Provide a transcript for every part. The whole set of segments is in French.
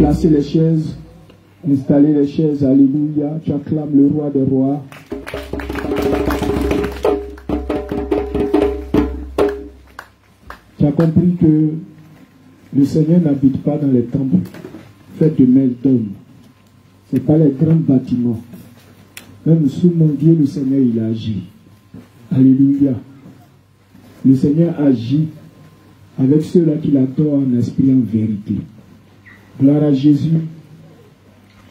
Placez les chaises, installez les chaises, alléluia. Tu acclames le roi des rois. Tu as compris que le Seigneur n'habite pas dans les temples faits de mains d'hommes. Ce n'est pas les grands bâtiments. Même sous mon Dieu, le Seigneur, il agit. Alléluia. Le Seigneur agit avec ceux-là qui l'adorent en esprit et en vérité. Gloire à Jésus.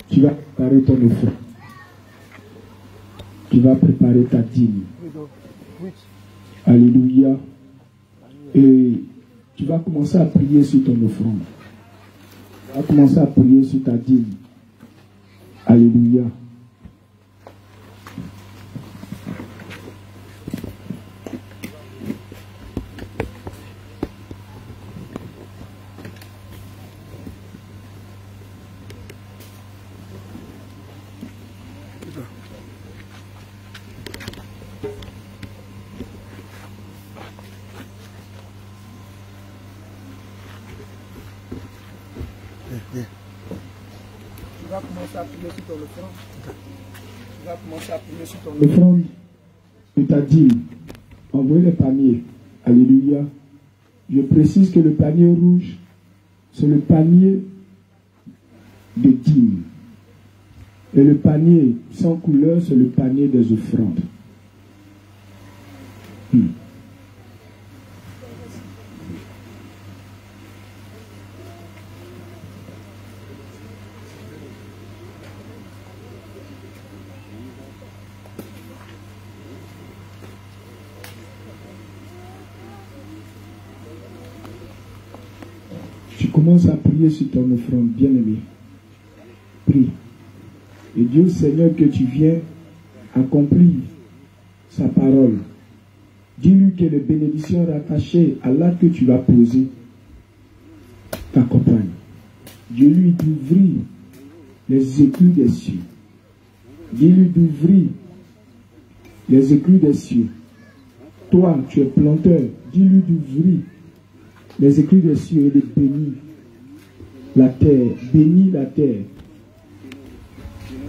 Tu vas préparer ton offrande. Tu vas préparer ta dîme. Alléluia. Et tu vas commencer à prier sur ton offrande. Tu vas commencer à prier sur ta dîme. Alléluia. Tu vas commencer à prier sur ton offrande. Tu vas commencer à prier sur ton offrande de ta dîme. Envoyez le panier. Alléluia. Je précise que le panier rouge, c'est le panier de dîme. Et le panier sans couleur, c'est le panier des offrandes. Tu commences à prier sur ton offrande, bien-aimé. Prie. Et Dieu Seigneur que tu viens accomplir sa parole. Dis-lui que les bénédictions rattachées à l'acte que tu vas poser t'accompagnent. Dis-lui d'ouvrir les écluses des cieux. Dis-lui d'ouvrir les écluses des cieux. Toi, tu es planteur. Dis-lui d'ouvrir les écluses des cieux et de bénir la terre. Bénis la terre.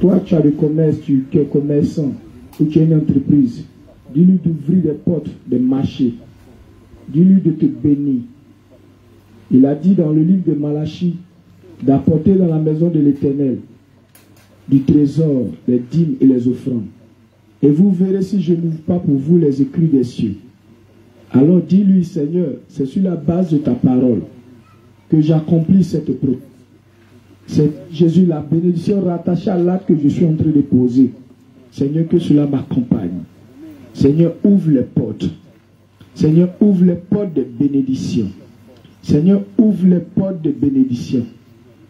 Toi, tu as le commerce, tu es commerçant, ou tu as une entreprise. Dis-lui d'ouvrir les portes des marchés. Dis-lui de te bénir. Il a dit dans le livre de Malachie d'apporter dans la maison de l'Éternel du trésor, les dîmes et les offrandes. Et vous verrez si je n'ouvre pas pour vous les écrits des cieux. Alors dis-lui, Seigneur, c'est sur la base de ta parole que j'accomplis cette promesse. C'est Jésus, la bénédiction rattachée à l'acte que je suis en train de poser. Seigneur, que cela m'accompagne. Seigneur, ouvre les portes. Seigneur, ouvre les portes de bénédiction. Seigneur, ouvre les portes de bénédiction.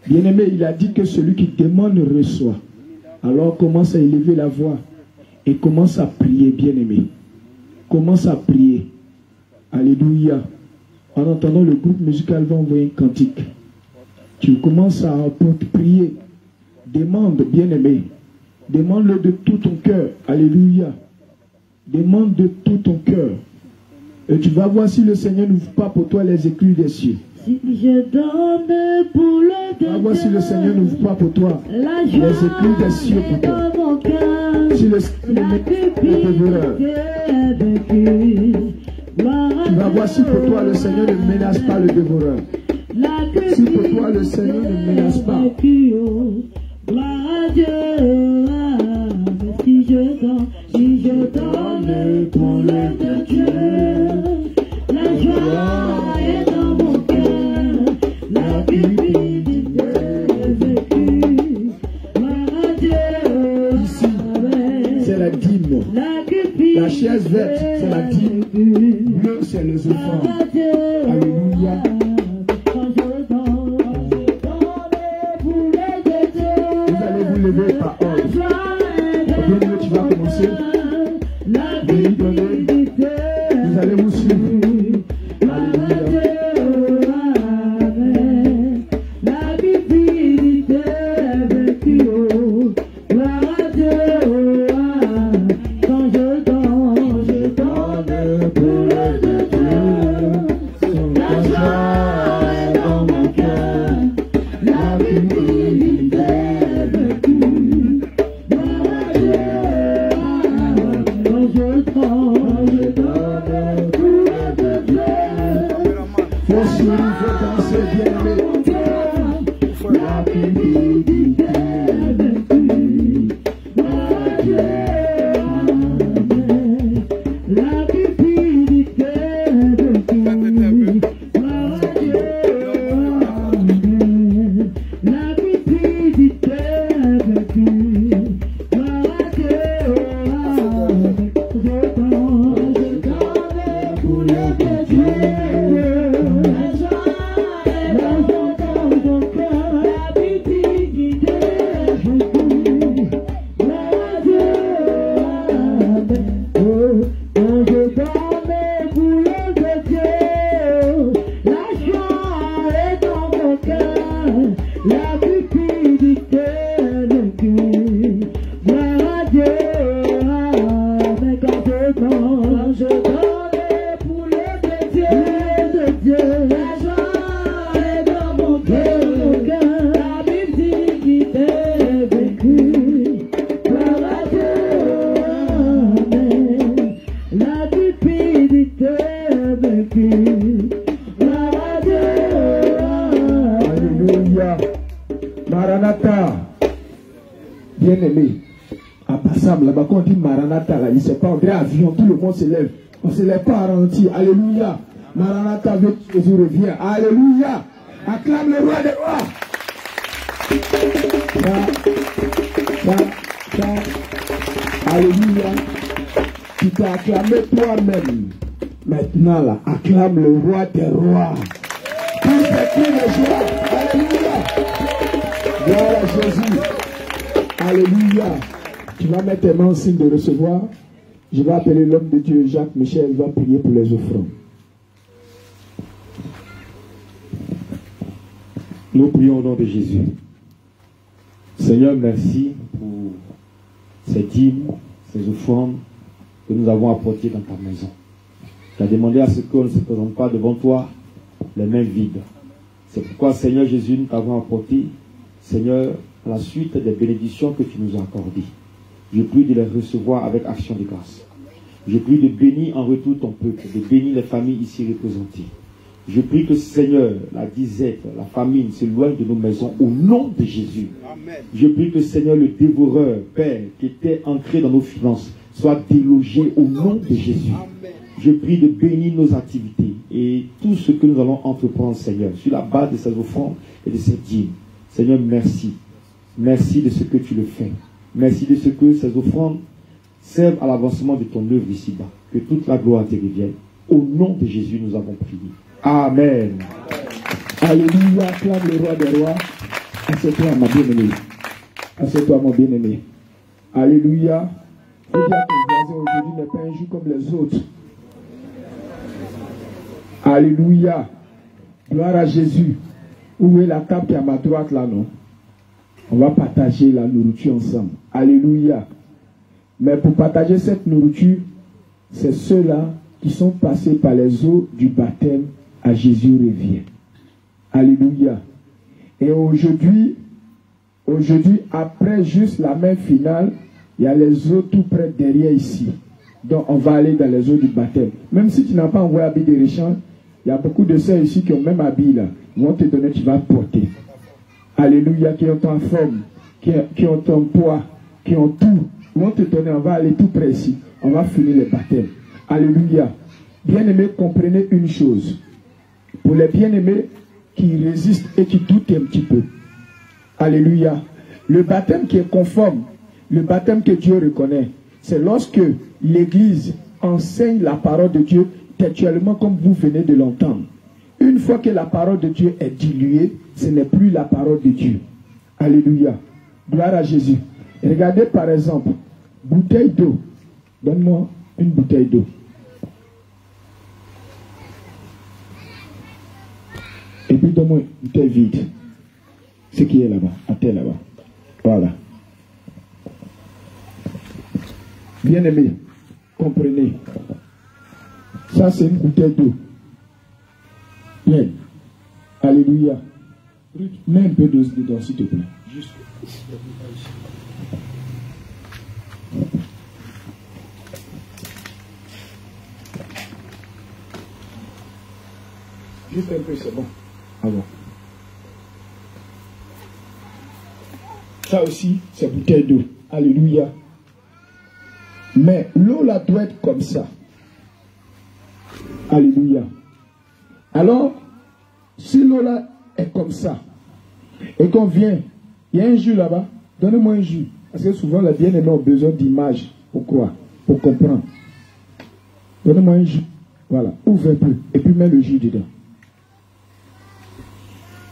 Bien-aimé, il a dit que celui qui demande reçoit. Alors commence à élever la voix et commence à prier, bien-aimé. Commence à prier. Alléluia. En entendant le groupe musical va envoyer un cantique. Tu commences à prier. Demande, bien-aimé. Demande-le de tout ton cœur. Alléluia. Demande de tout ton cœur. Et tu vas voir si le Seigneur n'ouvre pas pour toi les écluses des cieux. Si je donne pour le tu vas voir si le Seigneur n'ouvre pas pour toi les écluses des cieux pour toi. Si le Seigneur ne met pas le dévoreur. Tu vas voir si pour toi le Seigneur ne menace pas le dévoreur. Si pour toi le Seigneur ne menace pas. Si je donne pour le de Dieu, la joie est dans mon cœur, la cupidité est vécue. Ici, c'est la dîme. La chaise verte, c'est la dîme. Bleu, c'est les offrandes. Alléluia. Vous allez vous lever par ordre. Bien, tu vas commencer. Vous allez vous suivre. Alléluia. La cupidité est vécue. Quand je donne pour le de Dieu. La joie est dans mon cœur. La cupidité la cupidité vaincue. Gloire à Dieu, mais quand je donne pour le de Dieu, la joie est dans mon cœur, la cupidité vaincue. Gloire à Dieu, amen. La cupidité vaincue. Gloire à Dieu, amen. Alléluia. Maranatha. Bien-aimé. À Bassam, là-bas, quand on dit Maranatha, là, il ne sait pas, on dirait avion, tout le monde se lève. On ne se lève pas à ralentir. Alléluia. Maranatha, Jésus revient. Alléluia. Acclame le roi des rois. Alléluia. Tu t'as acclamé toi-même. Maintenant, là, acclame le roi des rois. Pour tes cris de joie. Alléluia. Gloire à Jésus. Alléluia. Tu vas mettre tes mains en signe de recevoir. Je vais appeler l'homme de Dieu, Jacques Michel, il va prier pour les offrandes. Nous prions au nom de Jésus. Seigneur, merci pour ces dîmes, ces offrandes que nous avons apportées dans ta maison. Tu as demandé à ce qu'on ne se présente pas devant toi les mains vides. C'est pourquoi, Seigneur Jésus, nous t'avons apporté, Seigneur, la suite des bénédictions que tu nous as accordées. Je prie de les recevoir avec action de grâce. Je prie de bénir en retour ton peuple, de bénir les familles ici représentées. Je prie que, Seigneur, la disette, la famine s'éloigne de nos maisons au nom de Jésus. Amen. Je prie que, Seigneur, le dévoreur, Père, qui était ancré dans nos finances, soit délogé au nom de Jésus. Amen. Je prie de bénir nos activités et tout ce que nous allons entreprendre, Seigneur, sur la base de ces offrandes et de ces dîmes. Seigneur, merci. Merci de ce que tu le fais. Merci de ce que ces offrandes servent à l'avancement de ton œuvre ici-bas. Que toute la gloire te revienne. Au nom de Jésus, nous avons prié. Amen. Alléluia, acclame le roi des rois. Assieds-toi, ma bien-aimée. Assieds-toi, mon bien-aimé. Alléluia. Il faut dire que ton voisin aujourd'hui n'est pas un jour comme les autres. Alléluia. Gloire à Jésus. Où est la table qui est à ma droite là, non? On va partager la nourriture ensemble. Alléluia. Mais pour partager cette nourriture, c'est ceux-là qui sont passés par les eaux du baptême à Jésus revient. Alléluia. Et aujourd'hui, après juste la main finale, il y a les eaux tout près derrière ici. Donc on va aller dans les eaux du baptême. Même si tu n'as pas envoyé habit de réchange, il y a beaucoup de sœurs ici qui ont même habit là. Ils vont te donner, tu vas porter. Alléluia, qui ont ton forme, qui ont ton poids, qui ont tout. Ils vont te donner, on va aller tout près ici. On va finir le baptême. Alléluia. Bien-aimés, comprenez une chose. Pour les bien-aimés qui résistent et qui doutent un petit peu. Alléluia. Le baptême qui est conforme, le baptême que Dieu reconnaît, c'est lorsque l'Église enseigne la parole de Dieu textuellement comme vous venez de l'entendre. Une fois que la parole de Dieu est diluée, ce n'est plus la parole de Dieu. Alléluia. Gloire à Jésus. Et regardez par exemple, bouteille d'eau. Donne-moi une bouteille d'eau. Et puis donne-moi une bouteille vide. Ce qui est là-bas, à terre là-bas. Voilà. Bien-aimés, comprenez. Ça, c'est une bouteille d'eau. Pleine. Alléluia. Mets un peu d'eau dedans, s'il te plaît. Juste. Juste un peu, c'est bon. Ah bon. Ça aussi, c'est bouteille d'eau. Alléluia. Mais l'eau là doit être comme ça. Alléluia. Alors, si l'eau là est comme ça, et qu'on vient, il y a un jus là-bas, donnez-moi un jus. Parce que souvent les bien-aimés ont besoin d'images pour croire, pour comprendre. Donnez-moi un jus. Voilà, ouvre un peu, et puis mets le jus dedans.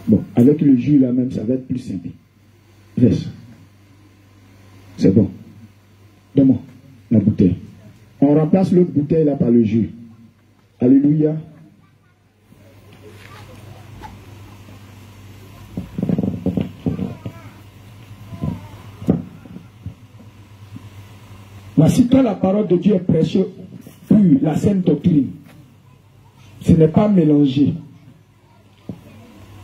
Bon, avec le jus là même, ça va être plus simple. Verse. C'est bon. Donne-moi la bouteille. On remplace l'autre bouteille là par le jus. Alléluia. Voici quand la parole de Dieu est prêchée pure, la sainte doctrine. Ce n'est pas mélangé.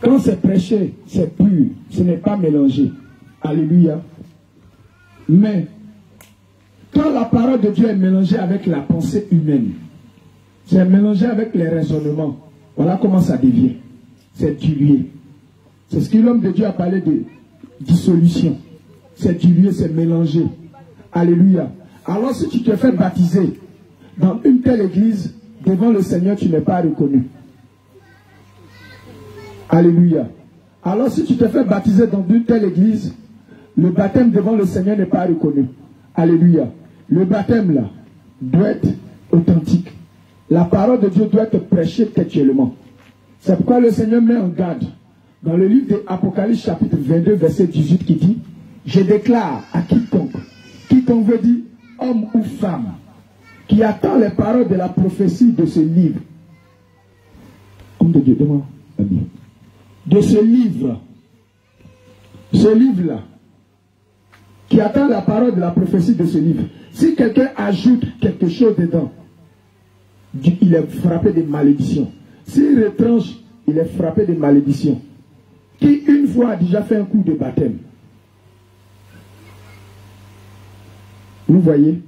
Quand c'est prêché, c'est pur, ce n'est pas mélangé. Alléluia. Mais quand la parole de Dieu est mélangée avec la pensée humaine, c'est mélangé avec les raisonnements, voilà comment ça devient. C'est dilué. C'est ce que l'homme de Dieu a parlé de dissolution. C'est dilué, c'est mélangé. Alléluia. Alors si tu te fais baptiser dans une telle église, devant le Seigneur, tu n'es pas reconnu. Alléluia. Alors si tu te fais baptiser dans une telle église, le baptême devant le Seigneur n'est pas reconnu. Alléluia. Le baptême là doit être authentique. La parole de Dieu doit être prêchée textuellement. C'est pourquoi le Seigneur met en garde dans le livre de Apocalypse chapitre 22 verset 18 qui dit: je déclare à quiconque veut dire homme ou femme, qui attend les paroles de la prophétie de ce livre. Homme de Dieu, demande la Bible. De ce livre-là, qui attend la parole de la prophétie de ce livre. Si quelqu'un ajoute quelque chose dedans, il est frappé de malédiction. S'il retranche, il est frappé de malédiction. Qui une fois a déjà fait un coup de baptême. Vous voyez,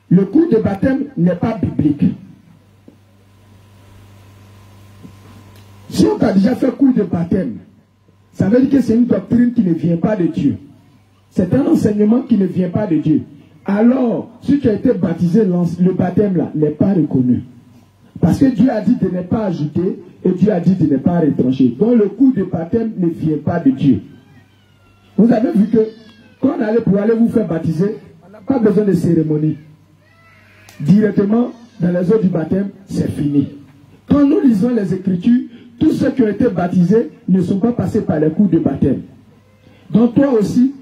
le coup de baptême n'est pas biblique. Si on t'a déjà fait coup de baptême, ça veut dire que c'est une doctrine qui ne vient pas de Dieu. C'est un enseignement qui ne vient pas de Dieu. Alors, si tu as été baptisé, le baptême là n'est pas reconnu. Parce que Dieu a dit de ne pas ajouter et Dieu a dit de ne pas retrancher. Donc le coup de baptême ne vient pas de Dieu. Vous avez vu que quand on allait pour aller vous faire baptiser, on n'a pas besoin de cérémonie. Directement dans les eaux du baptême, c'est fini. Quand nous lisons les Écritures, tous ceux qui ont été baptisés ne sont pas passés par les coups de baptême. Donc toi aussi,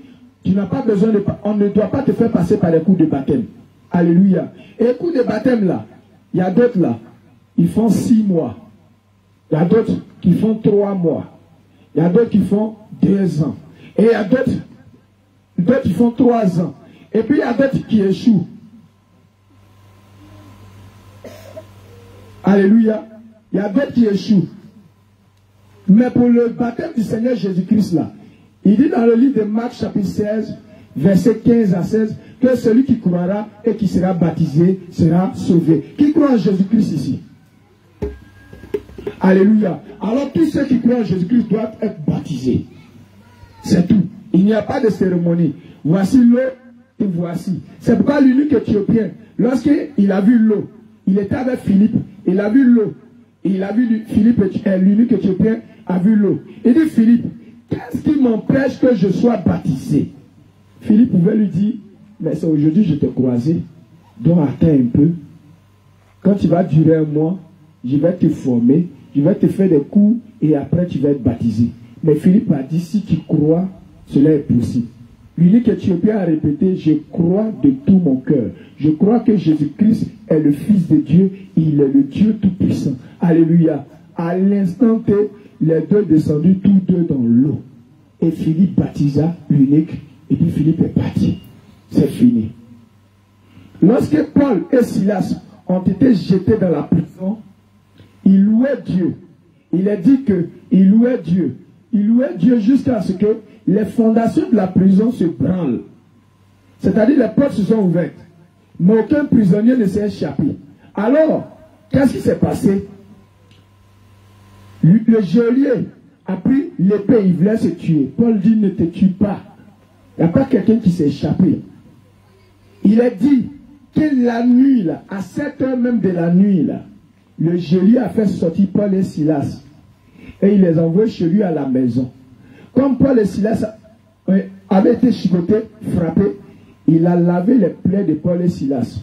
tu n'as pas besoin de... On ne doit pas te faire passer par les coups de baptême. Alléluia. Et les coups de baptême là, il y a d'autres là, ils font 6 mois. Il y a d'autres qui font 3 mois. Il y a d'autres qui font 2 ans. Et il y a d'autres qui font 3 ans. Et puis il y a d'autres qui échouent. Alléluia. Il y a d'autres qui échouent. Mais pour le baptême du Seigneur Jésus-Christ là, il dit dans le livre de Marc chapitre 16, versets 15 à 16, que celui qui croira et qui sera baptisé sera sauvé. Qui croit en Jésus-Christ ici? Alléluia. Alors tous ceux qui croient en Jésus-Christ doivent être baptisés. C'est tout. Il n'y a pas de cérémonie. Voici l'eau et voici. C'est pourquoi l'unique Éthiopien, lorsqu'il a vu l'eau, il était avec Philippe, il a vu l'eau. Il a vu Philippe, l'unique Éthiopien, a vu l'eau. Il dit: Philippe, qu'est-ce qui m'empêche que je sois baptisé? Philippe pouvait lui dire: mais c'est aujourd'hui je t'ai croisé, donc attends un peu. Quand tu vas durer 1 mois, je vais te former, je vais te faire des cours et après tu vas être baptisé. Mais Philippe a dit: si tu crois, cela est possible. L'unique Éthiopien a répété: je crois de tout mon cœur. Je crois que Jésus-Christ est le Fils de Dieu, il est le Dieu Tout-Puissant. Alléluia. À l'instant que les deux descendus tous deux dans l'eau. Et Philippe baptisa l'unique, et puis Philippe est parti. C'est fini. Lorsque Paul et Silas ont été jetés dans la prison, ils louaient Dieu. Il est dit qu'ils louaient Dieu. Ils louaient Dieu jusqu'à ce que les fondations de la prison se branlent. C'est-à-dire les portes se sont ouvertes. Mais aucun prisonnier ne s'est échappé. Alors, qu'est-ce qui s'est passé? Le geôlier a pris l'épée, il voulait se tuer. Paul dit: ne te tue pas. Il n'y a pas quelqu'un qui s'est échappé. Il est dit que la nuit, là, à 7 heures même de la nuit, là, le geôlier a fait sortir Paul et Silas. Et il les a envoyés chez lui à la maison. Comme Paul et Silas avaient été chicotés, frappés, il a lavé les plaies de Paul et Silas.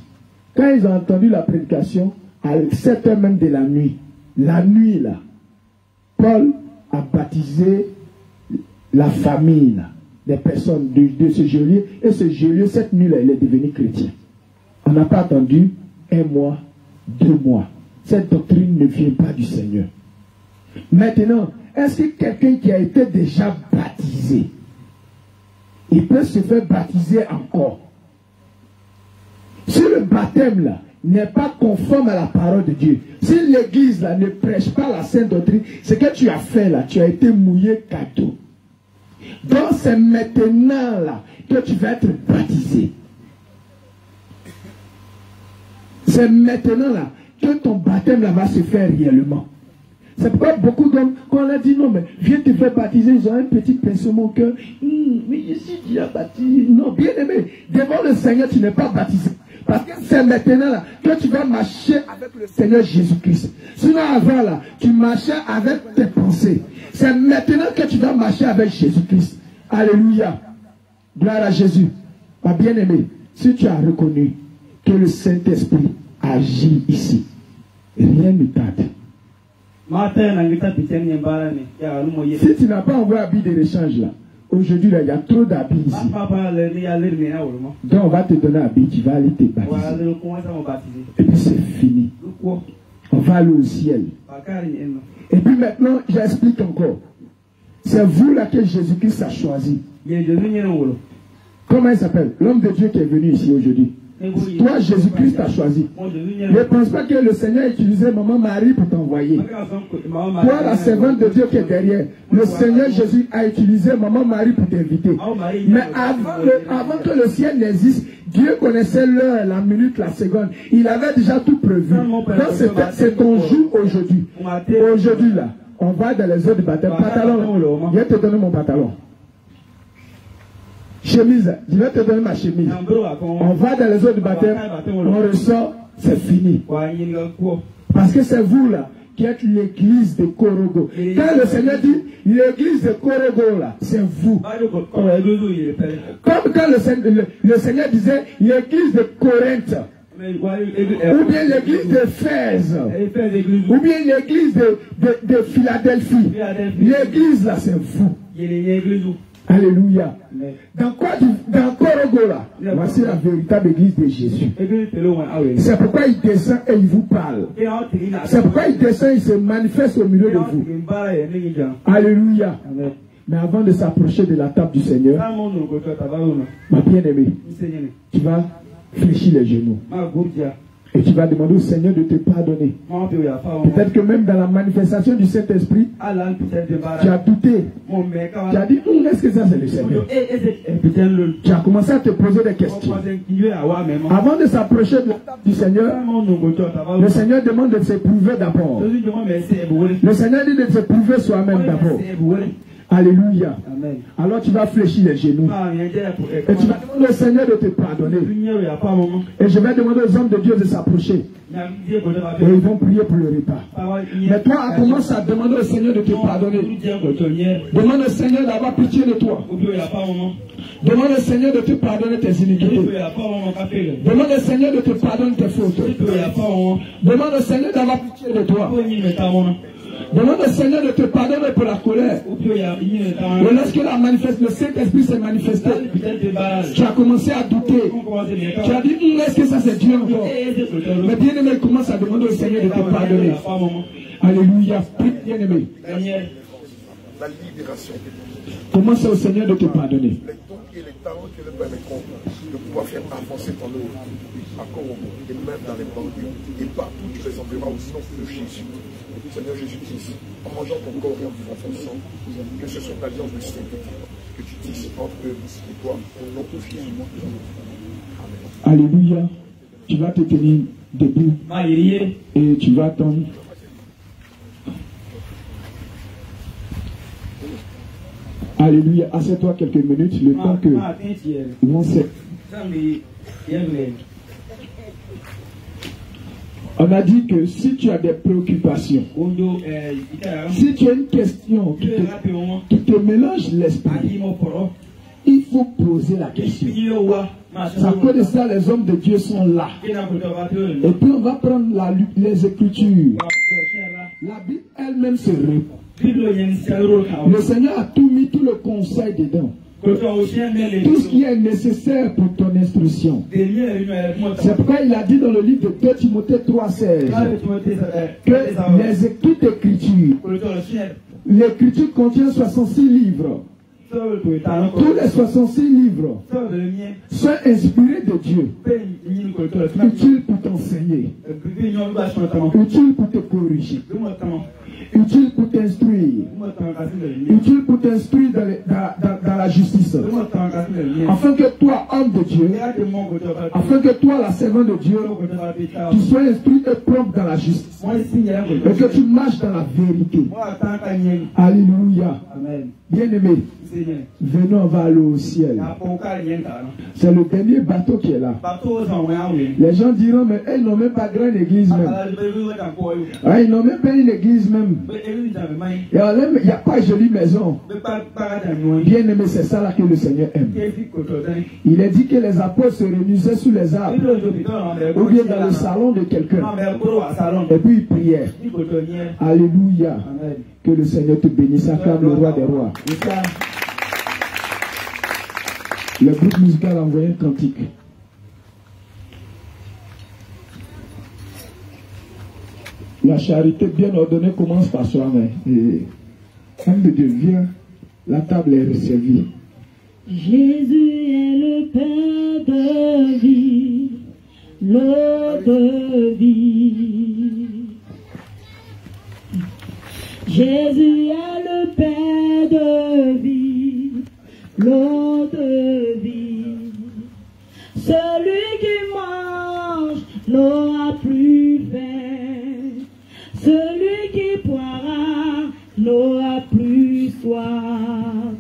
Quand ils ont entendu la prédication, à 7 heures même de la nuit là, Paul a baptisé la famille là, des personnes de ce geôlier. Et ce geôlier, cette nuit-là, il est devenu chrétien. On n'a pas attendu 1 mois, 2 mois. Cette doctrine ne vient pas du Seigneur. Maintenant, est-ce que quelqu'un qui a été déjà baptisé, il peut se faire baptiser encore? Si le baptême là n'est pas conforme à la parole de Dieu, si l'église là ne prêche pas la sainte doctrine, ce que tu as fait là, tu as été mouillé cadeau. Donc c'est maintenant là que tu vas être baptisé. C'est maintenant là que ton baptême là va se faire réellement. C'est pourquoi beaucoup d'hommes, quand on a dit non, mais viens te faire baptiser, ils ont un petit pincement au cœur. Mais je suis déjà baptisé. Non, bien aimé, devant le Seigneur, tu n'es pas baptisé. Parce que c'est maintenant là que tu vas marcher avec le Seigneur Jésus-Christ. Sinon avant là, tu marchais avec tes pensées. C'est maintenant que tu vas marcher avec Jésus-Christ. Alléluia. Gloire à Jésus. Ma bien-aimé, si tu as reconnu que le Saint-Esprit agit ici, rien ne tarde. Si tu n'as pas envoyé habit de rechange là, aujourd'hui là, il y a trop d'habits ici. Donc on va te donner un habit, tu vas aller te baptiser. Et puis c'est fini. On va aller au ciel. Et puis maintenant, j'explique encore. C'est vous là que Jésus-Christ a choisi. Comment il s'appelle? L'homme de Dieu qui est venu ici aujourd'hui. Toi, Jésus-Christ t'a choisi. Ne pense pas que le Seigneur a utilisé Maman Marie pour t'envoyer. Toi, la servante de Dieu qui est derrière, le Seigneur Jésus a utilisé Maman Marie pour t'inviter. Mais avant que le ciel n'existe, Dieu connaissait l'heure, la minute, la seconde. Il avait déjà tout prévu. Donc c'est ton jour aujourd'hui. Aujourd'hui là, on va dans les heures de baptême. Pantalon, je vais te donner mon pantalon. Chemise, je vais te donner ma chemise. On va dans les eaux du baptême, on ressort, c'est fini. Parce que c'est vous là qui êtes l'église de Korogo. Quand le Seigneur dit l'église de Korogo là, c'est vous. Comme quand le Seigneur disait l'église de Corinthe, ou bien l'église d'Éphèse, ou bien l'église de Philadelphie. L'église là, c'est vous. Alléluia. Dans Korogo là, voici la véritable église de Jésus. C'est pourquoi il descend et il vous parle. C'est pourquoi il descend et il se manifeste au milieu de vous. Alléluia. Mais avant de s'approcher de la table du Seigneur, ma bien-aimée, tu vas fléchir les genoux. Et tu vas demander au Seigneur de te pardonner. Peut-être que même dans la manifestation du Saint-Esprit, tu as douté. Tu as dit, est-ce que ça c'est le Seigneur? Tu as commencé à te poser des questions. Avant de s'approcher du Seigneur, le Seigneur demande de s'éprouver d'abord. Le Seigneur dit de s'éprouver soi-même d'abord. Alléluia. Amen. Alors tu vas fléchir les genoux. Et tu vas demander au Seigneur de te pardonner. Et je vais demander aux hommes de Dieu de s'approcher. Et ils vont prier pour le repas. Mais toi, commence à demander au Seigneur de te pardonner. Demande au Seigneur d'avoir pitié de toi. Demande au Seigneur de te pardonner tes iniquités. Demande au Seigneur de te pardonner tes fautes. Demande au Seigneur d'avoir pitié de toi. Demande au Seigneur de te pardonner pour la colère. Et lorsque le Saint-Esprit s'est manifesté, tu as commencé à douter. Tu as dit, est-ce que ça c'est Dieu encore? Mais bien aimé, commence à demander au Seigneur de te pardonner. Alléluia. Bien aimé. La libération. Commence au Seigneur de te pardonner. Les dons et les talents qui le permettront de pouvoir faire avancer ton œuvre à Korogo et même dans les banlieues. Et partout tu les enverras au nom de Jésus. Seigneur Jésus-Christ, en mangeant ton corps et en buvant ton sang, que ce soit l'alliance de sainteté que tu tisses entre eux et toi, au nom de Jésus. Amen. Alléluia. Tu vas te tenir debout et tu vas attendre. Alléluia. Assieds-toi quelques minutes, le temps que l'on sait. On a dit que si tu as des préoccupations, si tu as une question qui te mélange l'esprit, il faut poser la question. À cause de ça, les hommes de Dieu sont là. Et puis on va prendre les Écritures. La Bible elle-même se répond. Le Seigneur a tout mis, tout le conseil dedans. Tout ce qui est nécessaire pour ton instruction. C'est pourquoi il a dit dans le livre de 2 Timothée 3,16 que toute écriture, l'écriture contient 66 livres. Tous les 66 livres sont inspirés de Dieu, utiles pour t'enseigner, utiles pour te corriger, utile pour t'instruire, utile pour t'instruire dans la justice, afin que toi, homme de Dieu, afin que toi, la servante de Dieu, tu sois instruit et propre dans la justice, et que tu marches dans la vérité. Alléluia. Bien-aimé, venons, on va aller au ciel. C'est le dernier bateau qui est là. Les gens diront, mais ils n'ont même pas grande église même. Ah, ils n'ont même pas une église même. Il n'y a pas de jolie maison. Bien-aimé, c'est ça là que le Seigneur aime. Il a dit que les apôtres se réunissaient sous les arbres, ou bien dans le salon de quelqu'un, et puis ils priaient. Alléluia. Que le Seigneur te bénisse, acclame le roi des rois. Le groupe musical a envoyé un cantique. La charité bien ordonnée commence par soi-même. Homme de Dieu, viens, la table est servie. Jésus est le pain de vie, l'eau de vie. Jésus est le pain de vie, l'eau de vie. Celui qui mange n'aura plus faim. Celui qui boira n'aura plus soif.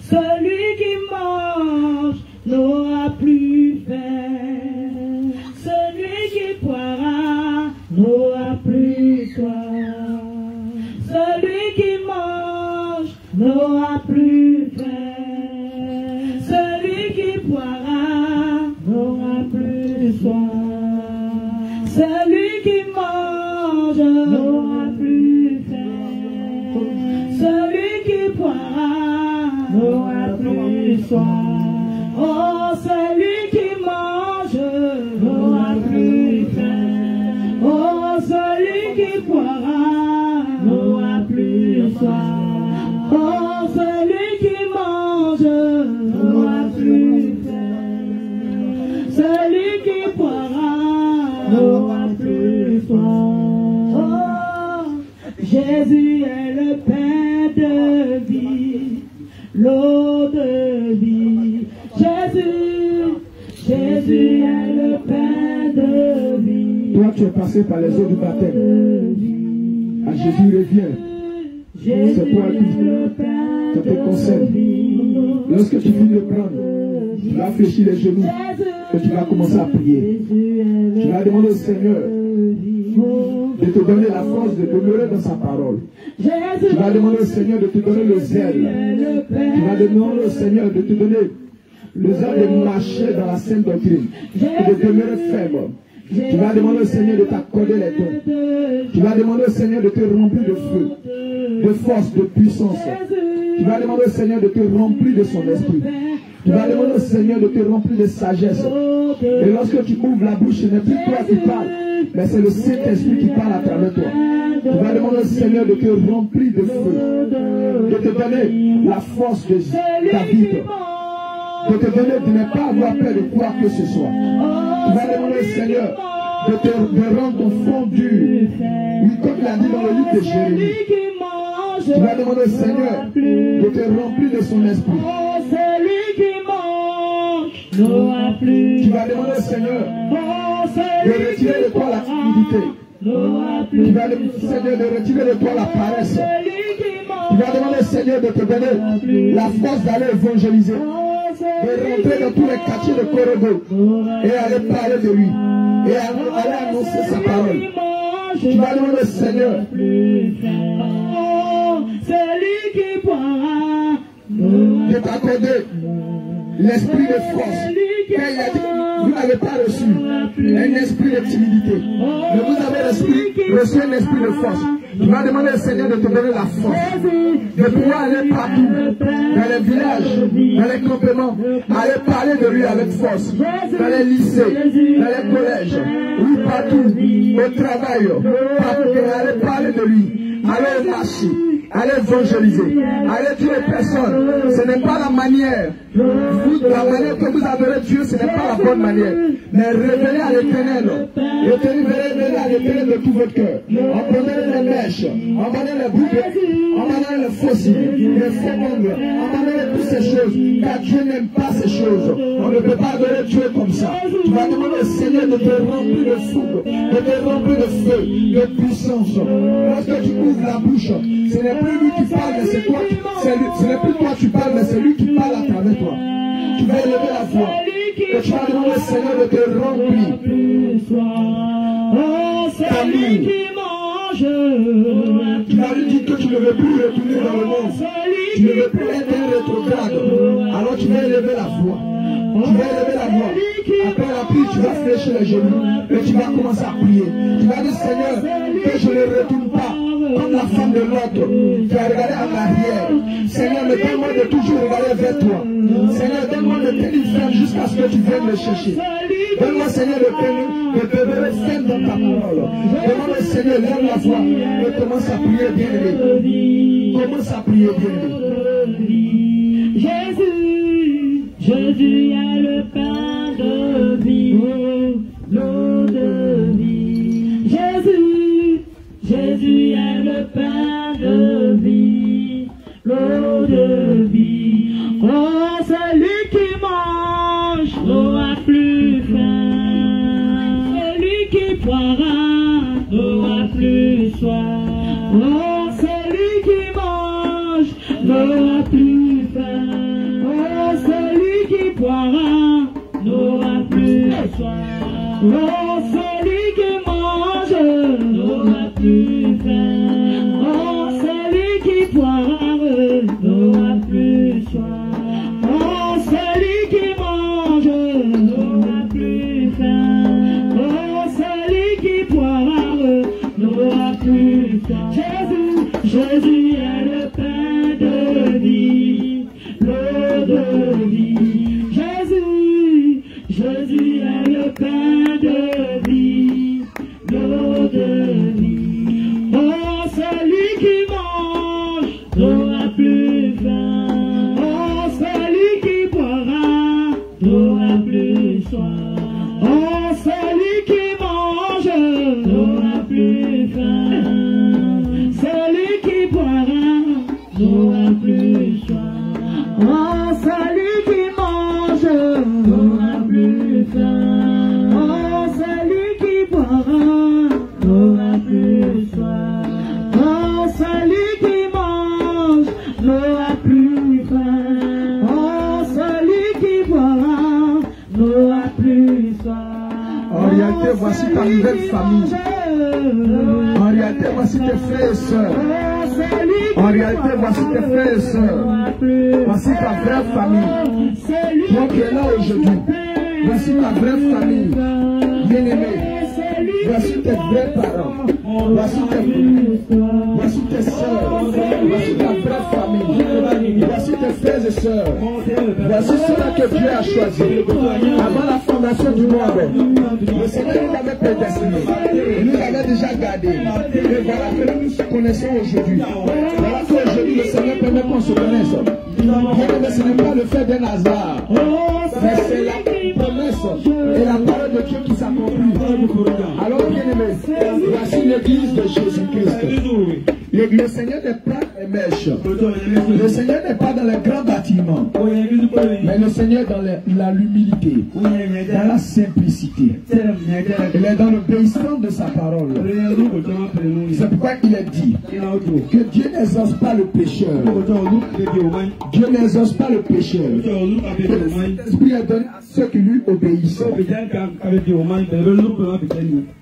Celui qui mange n'aura plus faim. Celui qui boira n'aura plus soif. Celui qui mange n'aura plus faim. Celui qui boira n'aura plus soif. Celui qui mange n'aura plus faim. Celui qui boira n'aura plus soif. Oh, celui qui mange n'aura plus faim. Oh, celui qui boira n'aura plus soif. Oh, celui qui mange n'aura plus faim. Celui qui boira n'aura plus soif. Oh, Jésus est le pain de vie, l'eau de vie. Jésus est le pain de vie. Toi, tu es passé par les eaux du baptême. À Jésus revient. C'est toi qui ça te concerne. Lorsque tu finis de prendre, tu vas fléchir les genoux et tu vas commencer à prier. Tu vas demander au Seigneur de te donner la force de demeurer dans sa parole. Tu vas demander au Seigneur de te donner le zèle. Tu vas demander au Seigneur de te donner le zèle de marcher dans la sainte doctrine et de demeurer ferme. Tu vas demander au Seigneur de t'accorder les dons. Tu vas demander au Seigneur de te remplir de feu, de force, de puissance. Tu vas demander au Seigneur de te remplir de son esprit. Tu vas demander au Seigneur de te remplir de sagesse. Et lorsque tu ouvres la bouche, ce n'est plus toi qui parles, mais c'est le Saint-Esprit qui parle à travers toi. Tu vas demander au Seigneur de te remplir de feu, de te donner la force de David, de te donner de ne pas avoir peur de quoi que ce soit. Tu vas demander au Seigneur de rendre ton front dur. Oui, comme il a dit dans le livre de Jérémie. Tu vas demander au Seigneur de te remplir de son esprit. Tu vas demander au Seigneur de retirer de toi la timidité. Tu vas demander au Seigneur de retirer de toi la paresse. Tu vas demander au Seigneur de te donner la force d'aller évangéliser, de rentrer dans tous les quartiers de Korogo et aller parler de lui et aller annoncer sa parole. Tu vas demander au Seigneur de t'accorder l'esprit de force. Car il a dit, vous n'avez pas reçu un esprit de timidité, mais vous avez reçu un esprit de force. Tu vas demander au Seigneur de te donner la force de pouvoir aller partout, dans les villages, dans les campements, aller parler de lui avec force, dans les lycées, dans les collèges, oui, partout, au travail, partout, aller parler de lui, aller au marché, allez évangéliser, allez dire aux personnes. Ce n'est pas la manière. La manière que vous adorez Dieu, ce n'est pas la bonne manière. Mais revenez à l'Éternel. Revenez à l'Éternel de tout votre cœur. Emmenez les mèches, emmenez les boucles, emmenez les fossiles, les faux-ongles, emmenez toutes ces choses. Car Dieu n'aime pas ces choses. On ne peut pas adorer Dieu comme ça. Tu vas demander au Seigneur de te remplir de fougue, de te remplir de feu, de puissance. Lorsque tu ouvres la bouche, ce n'est plus lui qui parle, mais c'est toi. Ce n'est plus toi qui parles, mais c'est lui qui parle à travers toi. Tu vas élever la voix. Et tu vas demander au Seigneur de te remplir. Celui qui mange. Tu vas lui dire que tu ne veux plus retourner dans le monde. Tu ne veux plus être un rétrograde. Alors tu vas élever la voix. Tu vas élever la voix. Après la prière, tu vas fléchir les genoux. Et tu vas commencer à prier. Tu vas dire, Seigneur, que je ne retourne pas comme la femme de l'autre qui a regardé en arrière. Seigneur, mais donne-moi de toujours regarder vers toi. Seigneur, donne-moi de tenir ferme jusqu'à ce que tu viennes me chercher. Donne-moi, Seigneur, de demeurer ferme dans ta parole. Demande au Seigneur, lève la voix et commence à prier bien aimé. Commence à prier bien aimé. Jésus est le pain de vie, l'eau de vie. Jésus est le pain de vie, l'eau de vie. Oh, celui qui mange n'aura plus faim. Celui qui boira n'aura plus soif. Oh, celui qui mange n'aura plus faim. Oh, celui qui boira n'aura plus soif. Oh, celui qui mange n'aura plus faim. Oh, celui qui boira n'aura plus soif. Oh, celui qui mange n'aura plus faim. Oh, celui qui boira n'aura plus soif. Jésus est le pain de vie, l'eau de vie. Jésus est le pain de vie, l'eau de vie. Oh, celui qui mange n'aura plus faim. Oh, celui qui boira n'aura plus soif. Oh, celui qui mange n'aura plus faim. Celui qui boira n'aura plus soif. Oh, celui qui mange n'aura plus faim. Oh, celui qui boira n'aura plus soif. Oh, celui qui mange n'aura plus faim. Oh, celui qui boira n'aura plus soif. En réalité, voici ta nouvelle famille. En réalité, voici tes frères et sœurs. En réalité, voici tes frères et sœurs. Voici ta vraie famille. Toi qui es là aujourd'hui, voici ta vraie famille. Bien-aimée, voici tes vrais parents. Voici tes sœurs. Voici ta vraie famille. Voici tes frères et sœurs. Voici ceux que Dieu a choisi. Avant la fondation du monde, le Seigneur nous avait prédestiné. Il nous avait déjà gardé. Et voilà que nous nous connaissons aujourd'hui. Voilà qu'aujourd'hui le Seigneur permet qu'on se connaisse. Mais ce n'est pas le fait d'un hasard. Mais c'est la promesse et la parole de Dieu qui s'accomplit. Alors bien aimé, voici l'église de Jésus-Christ. Le Seigneur n'est pas un mèche. Le Seigneur n'est pas dans les grands bâtiments. Mais le Seigneur est dans l'humilité, dans la simplicité. Il est dans l'obéissance de sa parole. C'est pourquoi il est dit que Dieu n'exauce pas le pécheur. Dieu n'exauce pas le pécheur. L'Esprit est donné à ceux qui lui obéissent.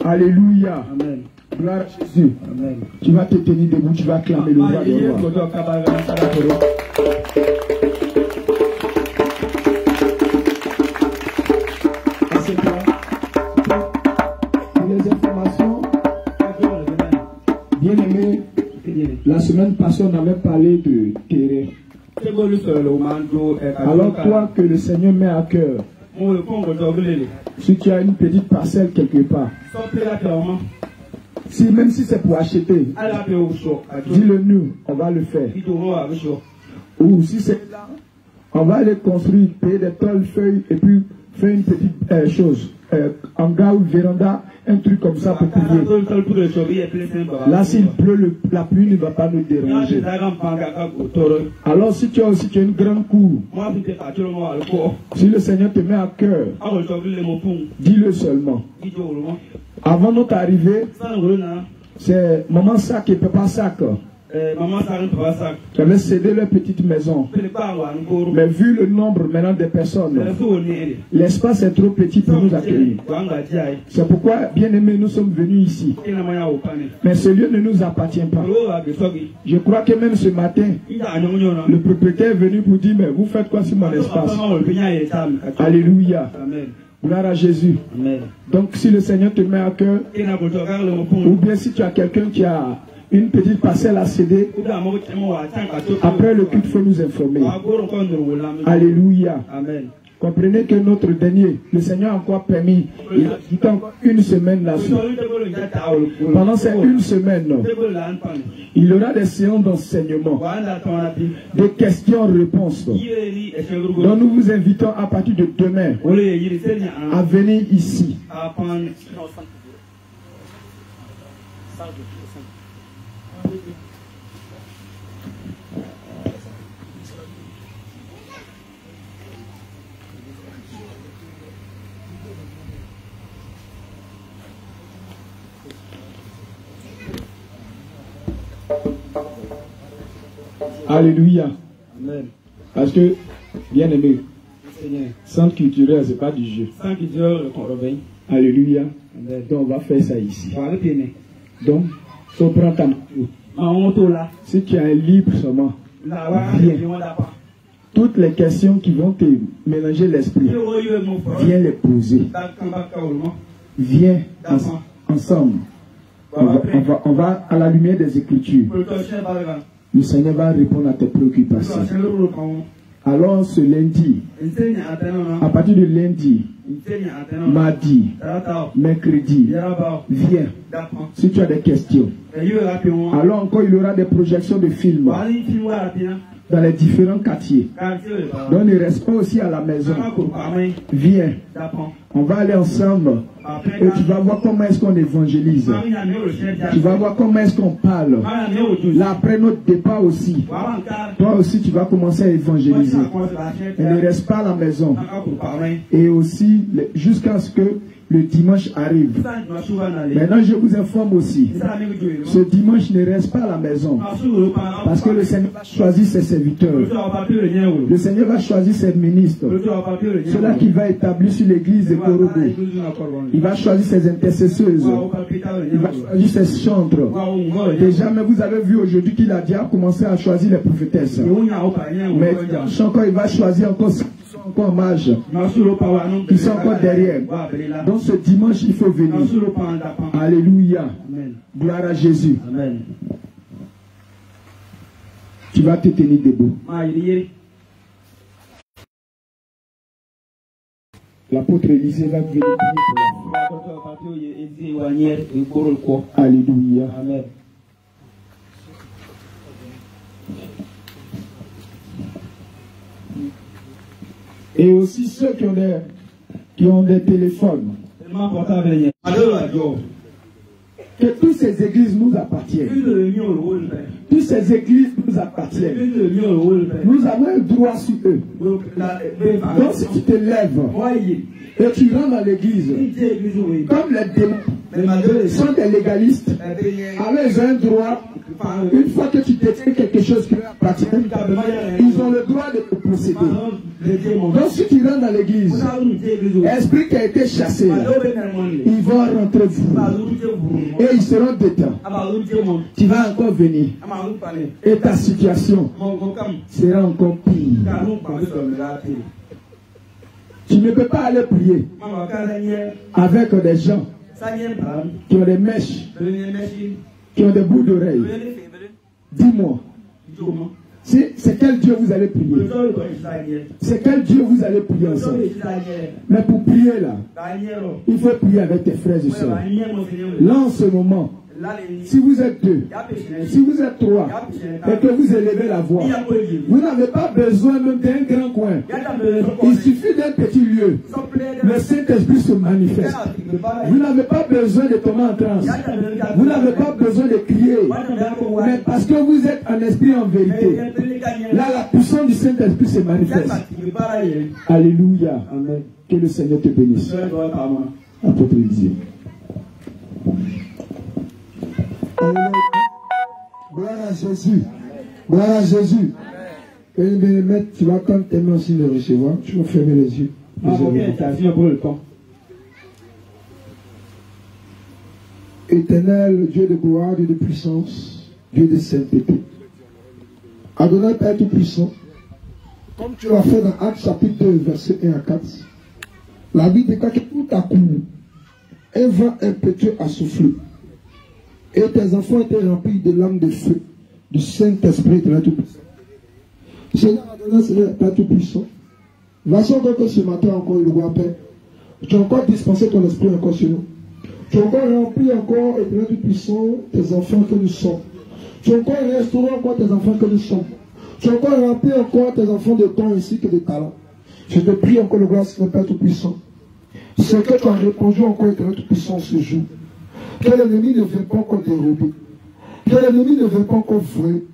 Alléluia. Amen. Gloire à Jésus. Amen. Tu vas te tenir debout, tu vas acclamer le roi des rois. Pour les informations, bien aimé, la semaine passée on avait parlé de terrain. Alors toi que le Seigneur met à cœur, si tu as une petite parcelle quelque part, Même si c'est pour acheter, dis-le nous, on va le faire. Ou si c'est là, on va aller construire, payer des tôles, feuilles, et puis faire une petite chose. Hangar ou véranda, un truc comme ça pour prier. Là, s'il pleut, la pluie ne va pas nous déranger. Alors, si tu as aussi une grande cour, si le Seigneur te met à cœur, dis-le seulement. Avant notre arrivée, c'est Maman Sac et Papa Sac. J'avais cédé leur petite maison. Mais vu le nombre maintenant des personnes, l'espace est trop petit pour nous accueillir. C'est pourquoi, bien aimés, nous sommes venus ici. Mais ce lieu ne nous appartient pas. Je crois que même ce matin, le propriétaire est venu pour dire, mais vous faites quoi sur mon espace? Alléluia. Gloire à Jésus. Amen. Donc si le Seigneur te met à cœur, ou bien si tu as quelqu'un qui a une petite parcelle à céder, après le culte, il faut nous informer. Alléluia. Amen. Comprenez que notre dernier, le Seigneur a encore permis, il a dit encore une semaine là-dessus. Pendant ces une semaine, il y aura des séances d'enseignement, des questions-réponses. Donc nous vous invitons à partir de demain à venir ici. Alléluia. Amen. Parce que, bien aimé, centre culturel, ce n'est pas du jeu. Alléluia. Amen. Donc, on va faire ça ici. Donc, tu prends ta moto. Si tu as un livre seulement, viens. Toutes les questions qui vont te mélanger l'esprit, viens les poser. Viens ensemble. On va à la lumière des Écritures. Le Seigneur va répondre à tes préoccupations. Alors ce lundi, à partir de lundi, mardi, mercredi, viens. Si tu as des questions. Alors encore il y aura des projections de films dans les différents quartiers. Donc ne reste pas aussi à la maison. Viens. On va aller ensemble. Et tu vas voir comment est-ce qu'on évangélise. Tu vas voir comment est-ce qu'on parle. Là, après notre départ aussi, toi aussi tu vas commencer à évangéliser. Et ne reste pas à la maison. Et aussi, jusqu'à ce que le dimanche arrive. Maintenant, je vous informe aussi. Ce dimanche ne reste pas à la maison. Parce que le Seigneur va choisir ses serviteurs. Le Seigneur va choisir ses ministres. Ceux-là qu'il va établir sur l'église de Korogo. Il va choisir ses intercesseuses. Il va choisir ses chantres. Déjà, mais vous avez vu aujourd'hui qu'il a déjà commencé à choisir les prophétesses. Mais encore, il va choisir encore ceux qui sont encore en marge. Qui sont encore derrière. Donc ce dimanche, il faut venir. Alléluia. Gloire à Jésus. Amen. Tu vas te tenir debout. L'apôtre Élisée va venir prier pour la. Alléluia. Amen. Et aussi ceux qui ont des téléphones. Que toutes ces églises nous appartiennent. Toutes ces églises nous appartiennent. Nous avons un droit sur eux. Donc si tu te lèves et tu rentres dans l'église, comme les démons sont des légalistes, alors ils ont un droit. Une fois que tu détiens quelque chose qui leur appartient, ils ont le droit de te posséder. Donc si tu rentres dans l'église, l'esprit qui a été chassé, ils vont rentrer vous. Et ils seront dedans. Tu vas encore venir. Et ta situation sera encore pire. Tu ne peux pas aller prier avec des gens qui ont des mèches, qui ont des bouts d'oreilles. Dis-moi, c'est quel Dieu vous allez prier? C'est quel Dieu vous allez prier ensemble? Mais pour prier là, il faut prier avec tes frères et sœurs. Là en ce moment, si vous êtes 2, si vous êtes 3, et que vous élevez la voix, vous n'avez pas besoin même d'un grand coin. Il suffit d'un petit lieu. Le Saint-Esprit se manifeste. Vous n'avez pas besoin de tomber en transe. Vous n'avez pas besoin de crier. Mais parce que vous êtes en esprit en vérité, là la puissance du Saint-Esprit se manifeste. Alléluia. Amen. Que le Seigneur te bénisse. Apôtre Dieu. Gloire à Jésus. Gloire à Jésus. Maître, tu vas quand tes mains aussi le recevoir. Tu vas fermer les yeux. Éternel, Dieu de gloire, Dieu de puissance, Dieu de sainteté. Adonai Père Tout-Puissant, comme tu l'as fait dans Actes chapitre 2, verset 1 à 4, la Bible déclare que tout à coup, un vent impétueux a soufflé. Et tes enfants étaient remplis de lames de feu, du Saint-Esprit de la Tout-Puissant. Seigneur Adonai, Seigneur Père Tout-Puissant, voici encore que ce matin encore, le roi Père, tu as encore dispensé ton esprit encore sur nous. Tu as encore rempli encore, Éternel Tout-Puissant, tes enfants que nous sommes. Tu as encore restauré encore tes enfants que nous sommes. Tu as encore rempli encore tes enfants de temps ainsi que de talent. Je te prie encore le gloire, Seigneur Père Tout-Puissant. C'est que tu as répondu encore, Éternel Tout-Puissant, ce jour. Que l'ennemi ne vienne pas encore dérober. Que l'ennemi ne vienne pas encore voler.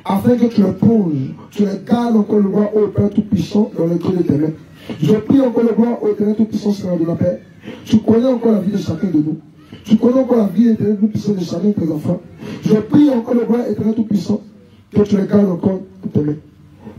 Afin que tu les plonges, tu les gardes encore le gloire au Père Tout-Puissant dans le creux de tes mains. Je prie encore le gloire au Éternel Tout-Puissant, Seigneur de la paix. Tu connais encore la vie de chacun de nous. Tu connais encore la vie éternelle Tout-Puissant de chacun de tes enfants. Je prie encore le gloire éternel Tout-Puissant que tu les gardes encore entre tes mains.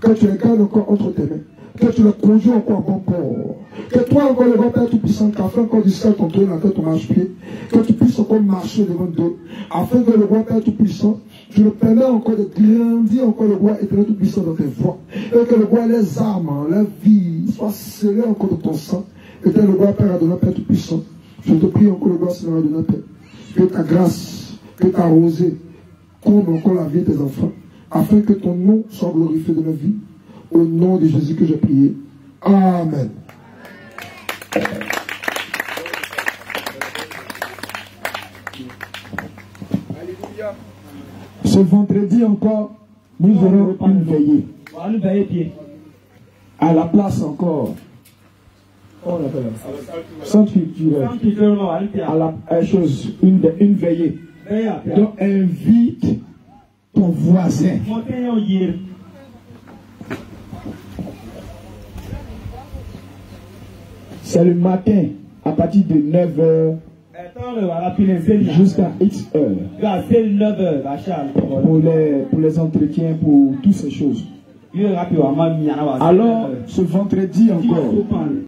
Que tu les gardes encore entre tes mains. Que tu les conduis encore à bon port. Que toi encore le gloire Père Tout-Puissant, qu'afin encore du ciel ton trône, ton marche-pied, que tu puisses encore marcher devant Dieu. Afin que le gloire Père Tout-Puissant, tu le permets encore de grandir encore le gloire éternel Tout-Puissant dans tes voies. Et que le gloire, les âmes, la vie, soient scellées encore de ton sang. Éternel le gloire Père Adonai Père Tout-Puissant. Je te prie encore le gloire Seigneur Adonai Père. Que ta grâce, que ta rosée comble encore la vie de tes enfants. Afin que ton nom soit glorifié de la vie. Au nom de Jésus que j'ai prié. Amen. Alléluia. Ce vendredi encore, nous aurons une veillée. À la place encore. Centre culturel. À la chose, une veillée. Donc invite ton voisin. C'est le matin à partir de 9h jusqu'à X heures. Pour les entretiens, pour toutes ces choses. Alors, ce vendredi encore,